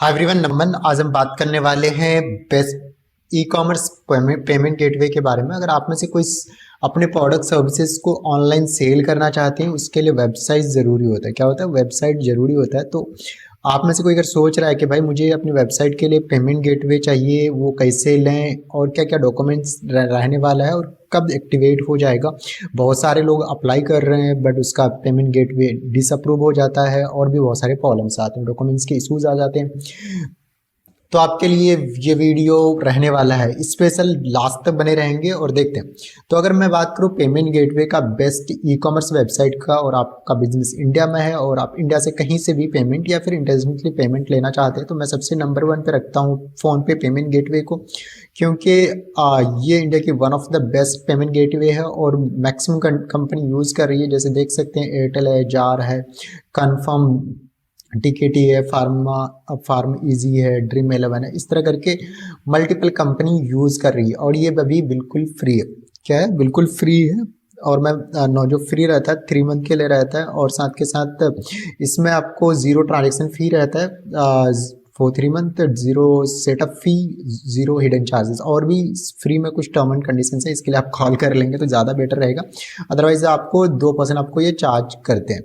Hi everyone, नमन। आज हम बात करने वाले हैं best e commerce payment gateway के बारे में। अगर आप में से कोई अपने प्रोडक्ट सर्विसेज को ऑनलाइन सेल करना चाहते हैं, उसके लिए वेबसाइट ज़रूरी होता है। क्या होता है? वेबसाइट ज़रूरी होता है। तो आप में से कोई अगर सोच रहा है कि भाई मुझे अपनी वेबसाइट के लिए पेमेंट गेटवे चाहिए, वो कैसे लें और क्या क्या डॉक्यूमेंट्स रहने वाला है और कब एक्टिवेट हो जाएगा। बहुत सारे लोग अप्लाई कर रहे हैं बट उसका पेमेंट गेटवे डिसअप्रूव हो जाता है और भी बहुत सारे प्रॉब्लम्स आते हैं, डॉक्यूमेंट्स के इश्यूज आ जाते हैं। तो आपके लिए ये वीडियो रहने वाला है स्पेशल, लास्ट तक बने रहेंगे और देखते हैं। तो अगर मैं बात करूँ पेमेंट गेटवे का बेस्ट ई कॉमर्स वेबसाइट का, और आपका बिजनेस इंडिया में है और आप इंडिया से कहीं से भी पेमेंट या फिर इंटरनेशनली पेमेंट लेना चाहते हैं, तो मैं सबसे नंबर 1 पे रखता हूँ फ़ोन पे पेमेंट गेटवे को। क्योंकि ये इंडिया की one of the best payment gateway है और मैक्सिमम कंपनी यूज़ कर रही है। जैसे देख सकते हैं एयरटेल है, जार है, कन्फर्म, टीकेटी है, फार्म इजी है, ड्रीम 11 है। इस तरह करके मल्टीपल कंपनी यूज़ कर रही है और ये अभी बिल्कुल फ्री है। क्या है? बिल्कुल फ्री है। और मैं नो जो फ्री रहता है 3 मंथ के लिए रहता है और साथ के साथ इसमें आपको ज़ीरो ट्रांजेक्शन फी रहता है for 3 month, zero setup fee, zero hidden charges. और भी फ्री में कुछ टर्म एंड कंडीशन है, इसके लिए आप कॉल कर लेंगे तो ज़्यादा बेटर रहेगा। अदरवाइज आपको 2% आपको ये चार्ज करते हैं।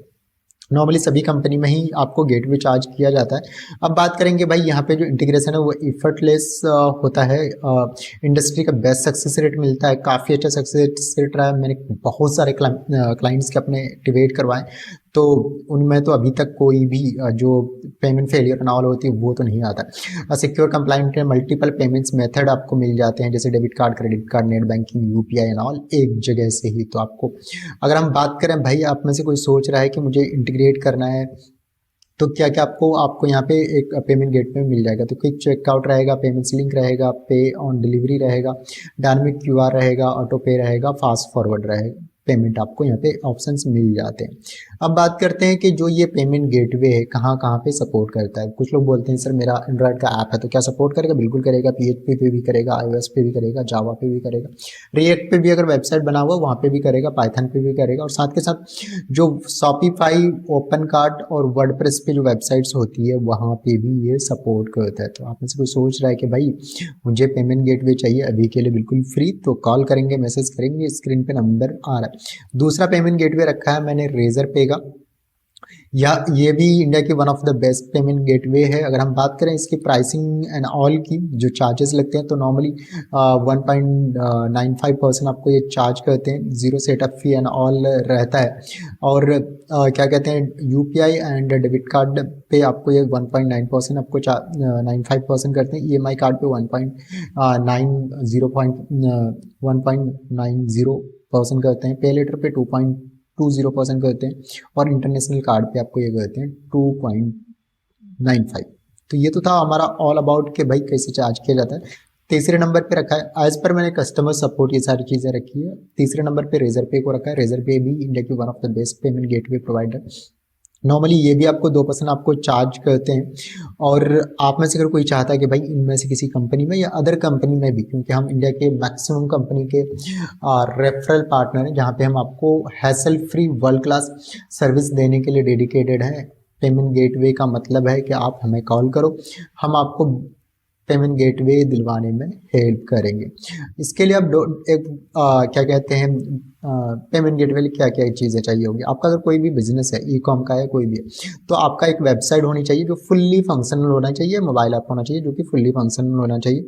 नॉर्मली सभी कंपनी में ही आपको गेटवे चार्ज किया जाता है। अब बात करेंगे भाई, यहाँ पे जो इंटीग्रेशन है वो एफर्टलेस होता है। इंडस्ट्री का बेस्ट सक्सेस रेट मिलता है, काफ़ी अच्छा सक्सेस रेट रहा है। मैंने बहुत सारे क्लाइंट्स के अपने एक्टिवेट करवाए, तो उनमें तो अभी तक कोई भी जो पेमेंट फेलियर ना होती है वो तो नहीं आता। सिक्योर कंप्लाइंट है, मल्टीपल पेमेंट्स मेथड आपको मिल जाते हैं, जैसे debit card, credit card, net banking, UPI and all एक जगह से ही। तो आपको अगर हम बात करें भाई, आप में से कोई सोच रहा है कि मुझे इंटीग्रेट करना है, तो क्या क्या आपको आपको यहाँ पे एक पेमेंट गेटवे में मिल जाएगा। तो क्विक चेकआउट रहेगा, पेमेंट्स लिंक रहेगा, पे ऑन डिलीवरी रहेगा, डायनामिक क्यूआर रहेगा, ऑटो पे रहेगा, फास्ट फॉरवर्ड रहेगा। पेमेंट आपको यहाँ पे ऑप्शंस मिल जाते हैं। अब बात करते हैं कि जो ये पेमेंट गेटवे है कहाँ कहाँ पे सपोर्ट करता है। कुछ लोग बोलते हैं सर मेरा एंड्रॉयड का ऐप है तो क्या सपोर्ट करेगा? बिल्कुल करेगा। पीएचपी पे भी करेगा, iOS पे भी करेगा, जावा पे भी करेगा, रिएक्ट पे भी अगर वेबसाइट बना हुआ वहाँ पे भी करेगा, पाइथन पे भी करेगा। और साथ के साथ जो शॉपिफाई, ओपन कार्ट और वर्डप्रेस पे जो वेबसाइट्स होती है वहाँ पे भी ये सपोर्ट करता है। तो आप में से कोई सोच रहा है कि भाई मुझे पेमेंट गेटवे चाहिए अभी के लिए बिल्कुल फ्री, तो कॉल करेंगे, मैसेज करेंगे, स्क्रीन पे नंबर आ रहा है। दूसरा पेमेंट गेटवे रखा है मैंने रेजर पे का, या ये भी इंडिया की one of the best payment gateway है। अगर हम बात करें इसकी प्राइसिंग एंड ऑल की, जो चार्जेस लगते हैं, तो नॉर्मली 1.95% आपको ये चार्ज करते हैं, zero setup fee and all रहता है। और क्या कहते हैं, यूपीआई एंड डेबिट कार्ड पे आपको ये 1.9% आपको 95% करते हैं, ईएमआई कार्ड पे 1.90% करते हैं, पे लेटर पे 2.20% करते हैं और इंटरनेशनल कार्ड पे आपको ये करते हैं 2.95। तो ये तो था हमारा ऑल अबाउट के भाई कैसे चार्ज किया जाता है। तीसरे नंबर पे रखा है एज पर मैंने कस्टमर सपोर्ट, ये सारी चीज़ें रखी है। तीसरे नंबर पे रेजर पे को रखा है। रेजर पे भी इंडिया की one of the best payment gateway provider. Normally ये भी आपको 2% आपको चार्ज करते हैं। और आप में से अगर कोई चाहता है कि भाई इनमें से किसी कंपनी में या अदर कंपनी में भी, क्योंकि हम इंडिया के मैक्सिमम कंपनी के रेफरल पार्टनर हैं जहाँ पे हम आपको hassle free world class service देने के लिए डेडिकेटेड हैं। पेमेंट गेटवे का मतलब है कि आप हमें कॉल करो, हम आपको पेमेंट गेटवे दिलवाने में हेल्प करेंगे। इसके लिए आप क्या कहते हैं, पेमेंट गेटवे लिए क्या क्या चीज़ें चाहिए होगी। आपका अगर कोई भी बिजनेस है, ई कॉम का है कोई भी है, तो आपका एक वेबसाइट होनी चाहिए जो फुल्ली फंक्शनल होना चाहिए, मोबाइल ऐप होना चाहिए जो कि फुल्ली फंक्शनल होना चाहिए।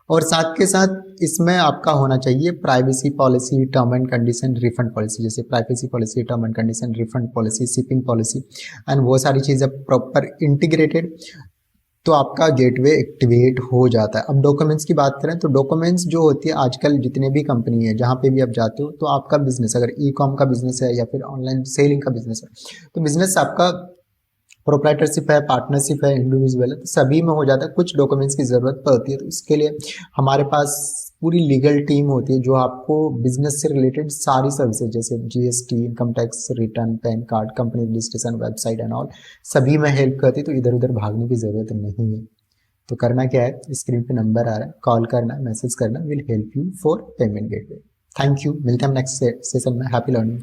और साथ के साथ इसमें आपका होना चाहिए privacy policy, term and condition, refund policy. जैसे privacy policy, term and condition, refund policy, shipping policy and वो सारी चीज़ें प्रॉपर इंटीग्रेटेड, तो आपका गेटवे एक्टिवेट हो जाता है। अब डॉक्यूमेंट्स की बात करें तो डॉक्यूमेंट्स जो होती है आजकल जितने भी कंपनी है जहाँ पे भी आप जाते हो, तो आपका बिजनेस अगर ई कॉम का बिजनेस है या फिर ऑनलाइन सेलिंग का बिजनेस है, तो बिजनेस आपका प्रोप्राइटरशिप है, पार्टनरशिप है, इंडिविजुअल है, तो सभी में हो जाता है। कुछ डॉक्यूमेंट्स की ज़रूरत पड़ती है, तो इसके लिए हमारे पास पूरी लीगल टीम होती है जो आपको बिजनेस से रिलेटेड सारी सर्विसेज जैसे GST, income tax return, pan card, company registration, website and all सभी में हेल्प करती है। तो इधर उधर भागने की ज़रूरत नहीं है। तो करना क्या है, स्क्रीन पे नंबर आ रहा है, कॉल करना, मैसेज करना, will help you for payment gateway. Thank you, मिलते हैं हम नेक्स्ट सेशन में। Happy learning.